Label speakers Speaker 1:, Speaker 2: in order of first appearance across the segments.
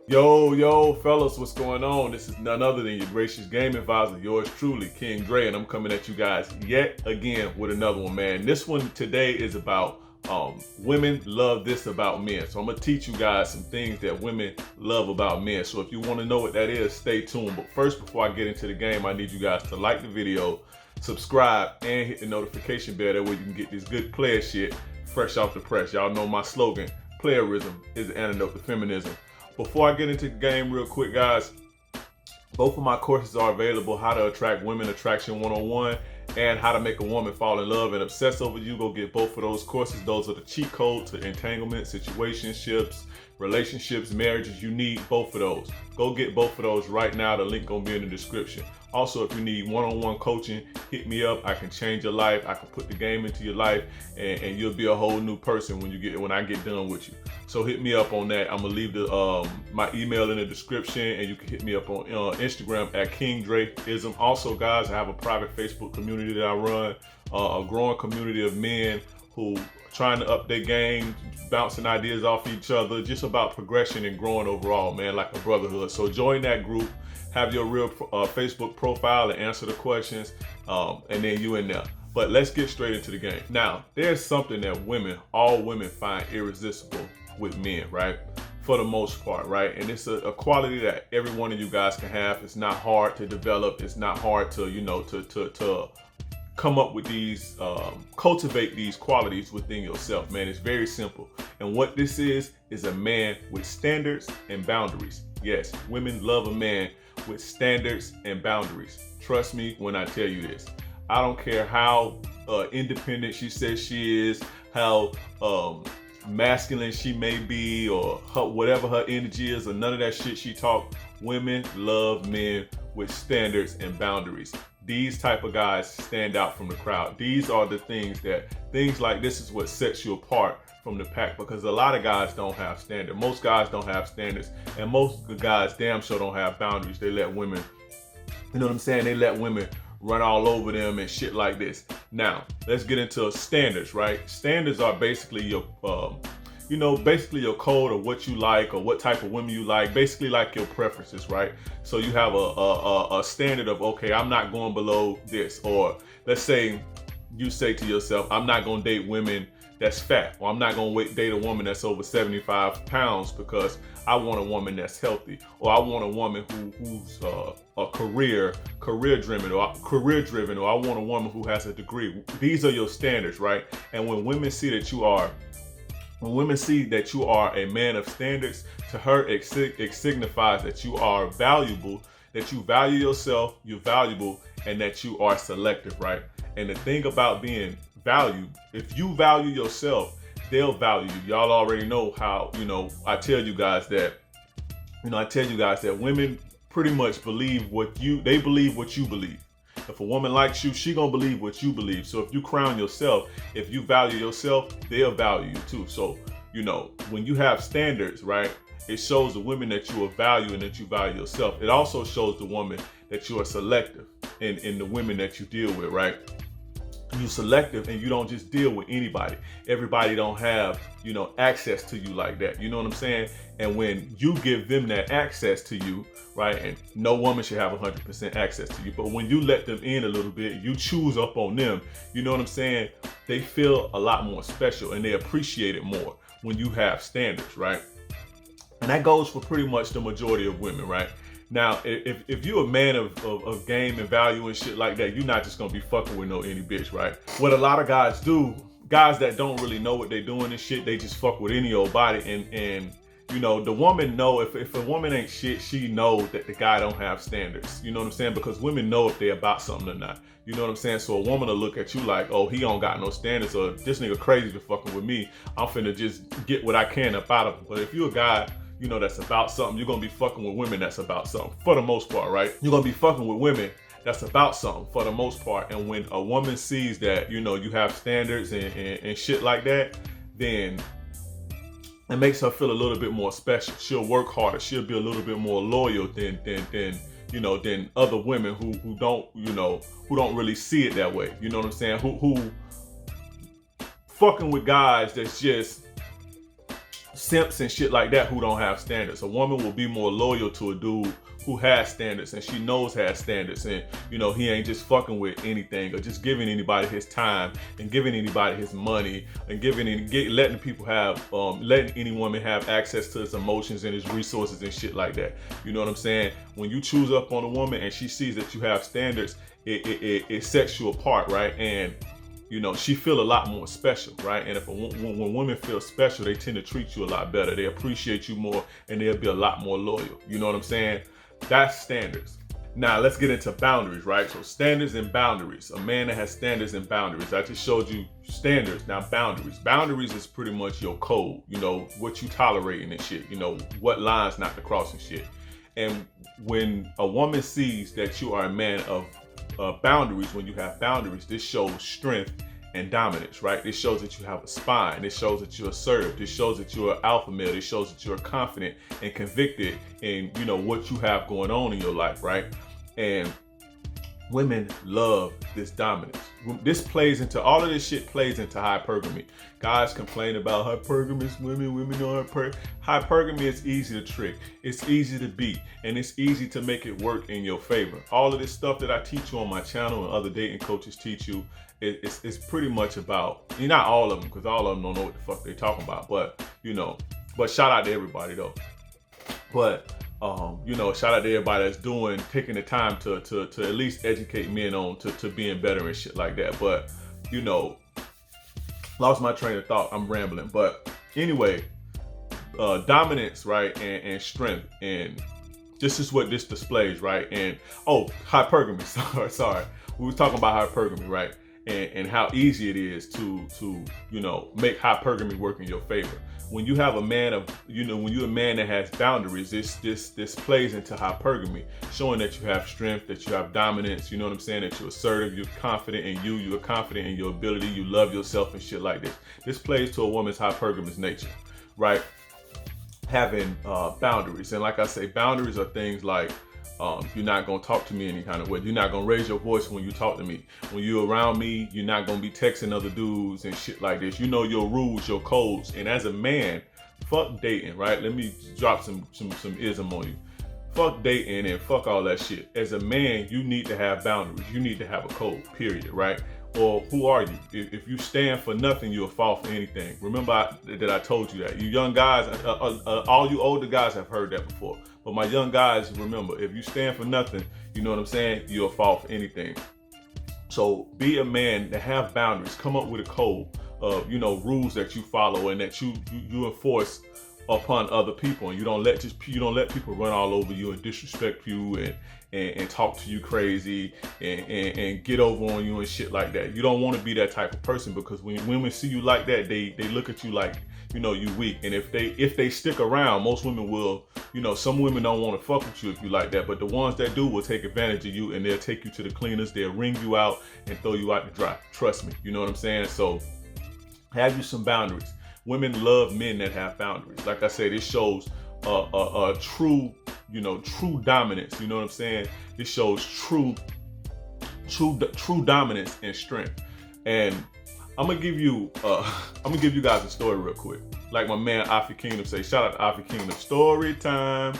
Speaker 1: Yo, fellas, what's going on? This is none other than your gracious game advisor, yours truly, King Dre, and I'm coming at you guys yet again with another one, man. This one today is about women love this about men. So I'm gonna teach you guys some things that women love about men. So if you want to know what that is, stay tuned. But first, before I get into the game, I need you guys to like the video, subscribe, and hit the notification bell. That way you can get this good player shit fresh off the press. Y'all know my slogan: playerism is the antidote to feminism. Before I get into the game real quick, guys, both of my courses are available: How to Attract Women Attraction 101 and How to Make a Woman Fall in Love and Obsess Over You. Go get both of those courses. Those are the cheat code to entanglement, situationships, relationships, marriages. You need both of those. Go get both of those right now. The link gonna be in the description. Also, if you need one-on-one coaching, hit me up. I can change your life. I can put the game into your life, and you'll be a whole new person when I get done with you. So hit me up on that. I'm gonna leave my email in the description, and you can hit me up on Instagram at KingDreism. Also, guys, I have a private Facebook community that I run, a growing community of men who trying to up their game, bouncing ideas off each other, just about progression and growing overall, man, like a brotherhood. So join that group, have your real Facebook profile and answer the questions, and then you in there. But let's get straight into the game. Now, there's something that all women find irresistible with men, right? For the most part, right? And it's a quality that every one of you guys can have. It's not hard to develop. It's not hard to, to come up with these, cultivate these qualities within yourself, man. It's very simple. And what this is a man with standards and boundaries. Yes, women love a man with standards and boundaries. Trust me when I tell you this. I don't care how independent she says she is, how masculine she may be, or whatever her energy is, or none of that shit she talk. Women love men with standards and boundaries. These type of guys stand out from the crowd. These are the things like this is what sets you apart from the pack, because a lot of guys don't have standards. Most guys don't have standards, and most guys damn sure don't have boundaries. They let women, you know what I'm saying? They let women run all over them and shit like this. Now, let's get into standards, right? Standards are basically your, basically your code of what you like or what type of women you like, basically like your preferences, right? So you have a standard of, okay, I'm not going below this, or let's say you say to yourself, I'm not going to date women that's fat, or I'm not going to date a woman that's over 75 pounds because I want a woman that's healthy, or I want a woman who's a career driven, or I want a woman who has a degree. These are your standards, right? And when women see that you are a man of standards, to her it signifies that you are valuable, that you value yourself, you're valuable, and that you are selective, right? And the thing about being valued, if you value yourself, they'll value you. Y'all already know how, I tell you guys that women pretty much believe what you believe. If a woman likes you, she gonna believe what you believe. So if you crown yourself, if you value yourself, they'll value you too. So, when you have standards, right, it shows the women that you are valued and that you value yourself. It also shows the woman that you are selective in the women that you deal with, right? You selective, and you don't just deal with anybody. Everybody don't have, access to you like that. You know what I'm saying? And when you give them that access to you, right? And no woman should have 100% access to you. But when you let them in a little bit, you choose up on them. You know what I'm saying? They feel a lot more special, and they appreciate it more when you have standards, right? And that goes for pretty much the majority of women, right? Now, if you're a man of game and value and shit like that, you're not just gonna be fucking with any bitch, right? What a lot of guys do, guys that don't really know what they're doing and shit, they just fuck with any old body. And the woman know, if a woman ain't shit, she know that the guy don't have standards. You know what I'm saying? Because women know if they're about something or not. You know what I'm saying? So a woman will look at you like, oh, he don't got no standards, or this nigga crazy for fucking with me. I'm finna just get what I can up out of him. But if you're a guy, that's about something, you're gonna be fucking with women that's about something, for the most part, right? You're gonna be fucking with women that's about something, for the most part. And when a woman sees that, you have standards and shit like that, then it makes her feel a little bit more special. She'll work harder. She'll be a little bit more loyal than other women who don't really see it that way. You know what I'm saying? Who fucking with guys that's just simps and shit like that who don't have standards. A woman will be more loyal to a dude who has standards and she knows has standards, and he ain't just fucking with anything or just giving anybody his time and giving anybody his money and letting people have letting any woman have access to his emotions and his resources and shit like that. You know what I'm saying? When you choose up on a woman and she sees that you have standards, it sets you apart, right? And she feel a lot more special, right? And when women feel special, they tend to treat you a lot better. They appreciate you more, and they'll be a lot more loyal. You know what I'm saying? That's standards. Now let's get into boundaries, right? So standards and boundaries. A man that has standards and boundaries. I just showed you standards. Now boundaries. Boundaries is pretty much your code. What you tolerating and shit. What lines not to cross and shit. And when a woman sees that you are a man of boundaries, when you have boundaries, this shows strength and dominance, right? This shows that you have a spine. This shows that you're assertive. This shows that you're an alpha male. This shows that you're confident and convicted in what you have going on in your life, right? And women love this dominance. This plays into all of this shit plays into hypergamy. Guys complain about hypergamous women. Women don't hypergamy is easy to trick. It's easy to beat, and it's easy to make it work in your favor. All of this stuff that I teach you on my channel and other dating coaches teach you, it's pretty much about, not all of them, because all of them don't know what the fuck they talking about, but but shout out to everybody though. But shout out to everybody that's taking the time to at least educate men on to being better and shit like that. But lost my train of thought. I'm rambling. But anyway, dominance, right, and strength, and this is what this displays, right? And hypergamy. Sorry, we was talking about hypergamy, right? And how easy it is to make hypergamy work in your favor. When you have a man when you're a man that has boundaries, this plays into hypergamy, showing that you have strength, that you have dominance, you know what I'm saying, that you're assertive, you're confident in you're confident in your ability, you love yourself and shit like this. This plays to a woman's hypergamous nature, right? Having boundaries. And like I say, boundaries are things like, you're not gonna talk to me any kind of way. You're not gonna raise your voice when you talk to me. When you're around me, you're not gonna be texting other dudes and shit like this. You know your rules, your codes. And as a man, fuck dating, right? Let me drop some ism on you. Fuck dating and fuck all that shit. As a man, you need to have boundaries. You need to have a code, period, right? Or who are you? If you stand for nothing, you'll fall for anything. Remember that I told you that. You young guys, all you older guys have heard that before. But my young guys, remember, if you stand for nothing, you know what I'm saying, you'll fall for anything. So be a man that have boundaries. Come up with a code of, rules that you follow and that you enforce upon other people, and you don't let people run all over you and disrespect you and talk to you crazy and get over on you and shit like that. You don't want to be that type of person, because when women see you like that, they look at you like you weak. And if they stick around, most women will, some women don't want to fuck with you if you like that, but the ones that do will take advantage of you, and they'll take you to the cleaners, they'll wring you out and throw you out to dry. Trust me, you know what I'm saying? So have you some boundaries. Women love men that have boundaries. Like I said, it shows a true dominance. You know what I'm saying? It shows true dominance and strength. And I'm gonna give you guys a story real quick. Like my man Afi Kingdom say, shout out to Afi Kingdom. Story time.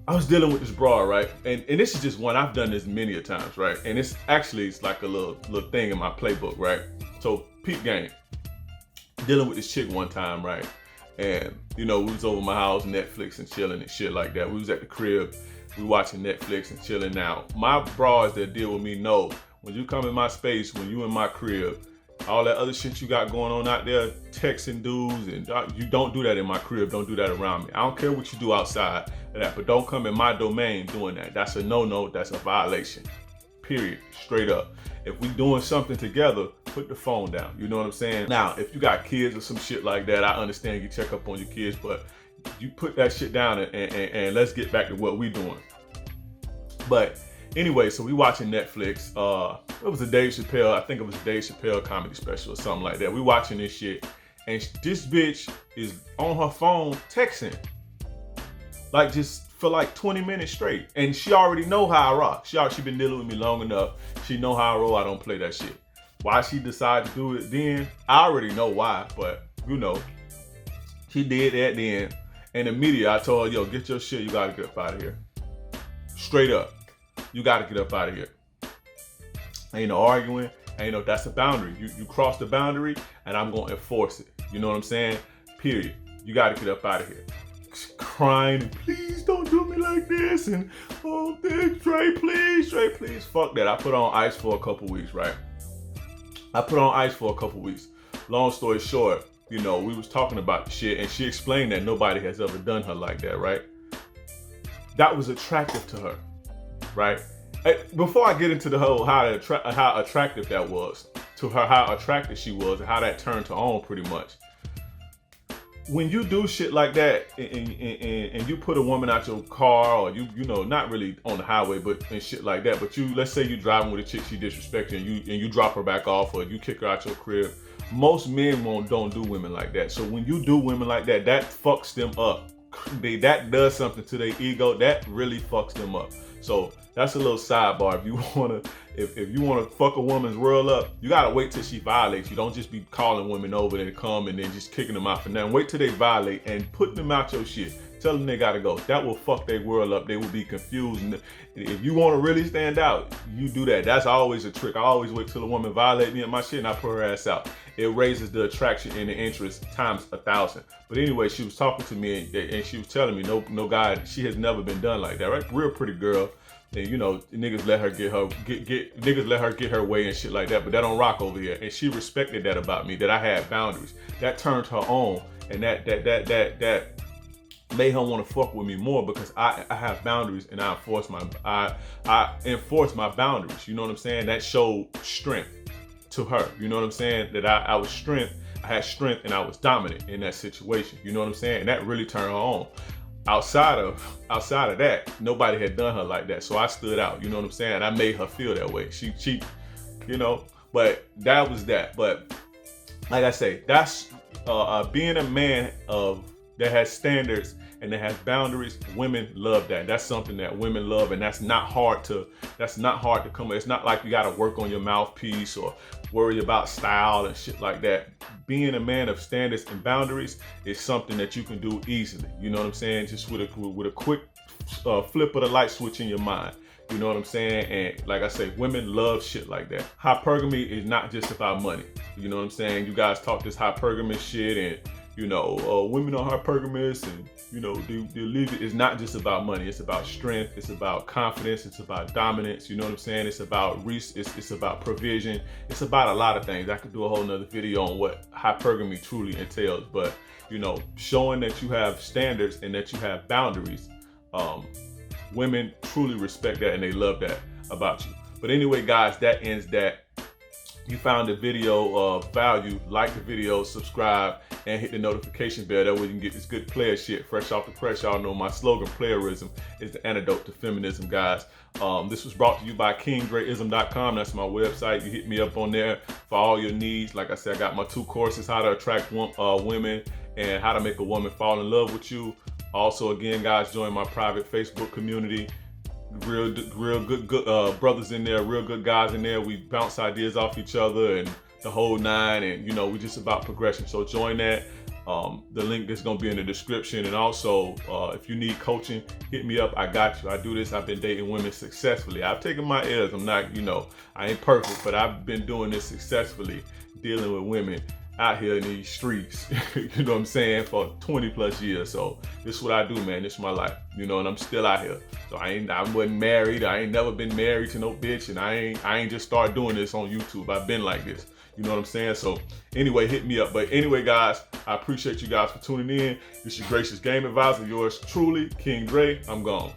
Speaker 1: I was dealing with this broad, right? And this is just one. I've done this many a times, right? And it's like a little thing in my playbook, right? So peep game. Dealing with this chick one time, right? And we was over my house, Netflix and chilling and shit like that. We was at the crib, we watching Netflix and chilling. Now, my bras that deal with me know, when you come in my space, when you in my crib, all that other shit you got going on out there, texting dudes, and you don't do that in my crib. Don't do that around me. I don't care what you do outside of that, but don't come in my domain doing that. That's a no-no. That's a violation. Period. Straight up. If we doing something together, put the phone down. You know what I'm saying? Now, if you got kids or some shit like that, I understand you check up on your kids, but you put that shit down and let's get back to what we doing. But anyway, so we watching Netflix. It was a Dave Chappelle, I think it was a Dave Chappelle comedy special or something like that. We watching this shit, and this bitch is on her phone texting. Like just for like 20 minutes straight. And she already know how I rock. She been dealing with me long enough. She know how I roll. I don't play that shit. Why she decided to do it then, I already know why, but She did that then. And immediately I told her, yo, get your shit. You got to get up out of here. Straight up. You got to get up out of here. Ain't no arguing. Ain't no, that's a boundary. You cross the boundary and I'm going to enforce it. You know what I'm saying? Period. You got to get up out of here. Crying and please don't do me like this. And oh, Trey, please. Fuck that. I put on ice for a couple weeks, right? Long story short, you know, we was talking about the shit and she explained that nobody has ever done her like that, right? That was attractive to her, right? Before I get into the whole how attractive that was to her, how attractive she was and how that turned her on pretty much. When you do shit like that and you put a woman out your car or you know, not really on the highway, but and shit like that, but let's say you driving with a chick she disrespects and you drop her back off or you kick her out your crib. Most men don't do women like that. So when you do women like that, that fucks them up. That does something to their ego. That really fucks them up. So that's a little sidebar. If you wanna fuck a woman's world up, you gotta wait till she violates. You don't just be calling women over and come and then just kicking them out for nothing. Wait till they violate and put them out your shit. Tell them they gotta go. That will fuck their world up. They will be confused. And if you wanna really stand out, you do that. That's always a trick. I always wait till a woman violate me and my shit and I put her ass out. It raises the attraction and the interest times 1,000. But anyway, she was talking to me and she was telling me no guy, she has never been done like that, right? Real pretty girl. And you know, niggas let her get her way and shit like that, but that don't rock over here. And she respected that about me, that I had boundaries. That turned her on, and that made her want to fuck with me more because I have boundaries and I enforce my boundaries. You know what I'm saying? That showed strength to her. You know what I'm saying? That I had strength and I was dominant in that situation. You know what I'm saying? And that really turned her on. Outside of that, nobody had done her like that. So I stood out, you know what I'm saying? I made her feel that way. She, you know, but that was that. But like I say, that's being a man that has standards and that has boundaries. Women love that. That's something that women love, and that's not hard to come. It's not like you got to work on your mouthpiece or worry about style and shit like that. Being a man of standards and boundaries is something that you can do easily. You know what I'm saying? Just with a quick flip of the light switch in your mind. You know what I'm saying? And like I say, women love shit like that. Hypergamy is not just about money. You know what I'm saying? You guys talk this hypergamy shit and, you know, women are hypergamous and, you know, it's not just about money. It's about strength. It's about confidence. It's about dominance. You know what I'm saying? It's about it's about provision. It's about a lot of things. I could do a whole nother video on what hypergamy truly entails. But, you know, showing that you have standards and that you have boundaries, women truly respect that and they love that about you. But anyway, guys, that ends that. You found the video of value, like the video, subscribe, and hit the notification bell. That way you can get this good player shit fresh off the press. Y'all know my slogan, playerism is the antidote to feminism, guys. This was brought to you by KingDreism.com. That's my website. You hit me up on there for all your needs. Like I said, I got my 2 courses, how to attract women and how to make a woman fall in love with you. Also, again, guys, join my private Facebook community. Real good brothers in there, real good guys in there. We bounce ideas off each other and the whole nine, and you know, we just about progression. So join that. The link is gonna be in the description. And also, if you need coaching, hit me up. I got you. I do this. I've been dating women successfully. I've taken my L's. I'm not, you know, I ain't perfect, but I've been doing this successfully, dealing with women out here in these streets, you know what I'm saying, for 20 plus years. So this is what I do, man. This is my life, you know, and I'm still out here. So I wasn't married. I ain't never been married to no bitch, and I ain't just started doing this on YouTube. I've been like this, you know what I'm saying? So anyway, hit me up. But anyway, guys, I appreciate you guys for tuning in. This is your gracious game advisor, yours truly, King Dre. I'm gone.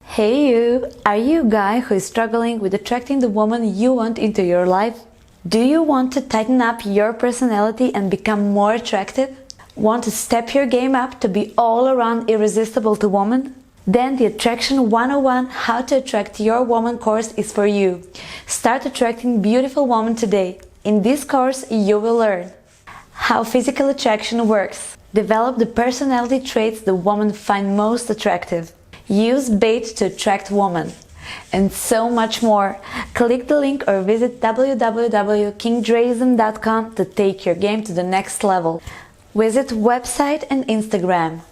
Speaker 2: Hey you, are you a guy who is struggling with attracting the woman you want into your life? Do you want to tighten up your personality and become more attractive? Want to step your game up to be all around irresistible to women? Then the Attraction 101 How to Attract Your Woman course is for you. Start attracting beautiful women today. In this course, you will learn how physical attraction works, develop the personality traits the women find most attractive, use bait to attract women, and so much more. Click the link or visit www.kingdreism.com to take your game to the next level. Visit website and Instagram.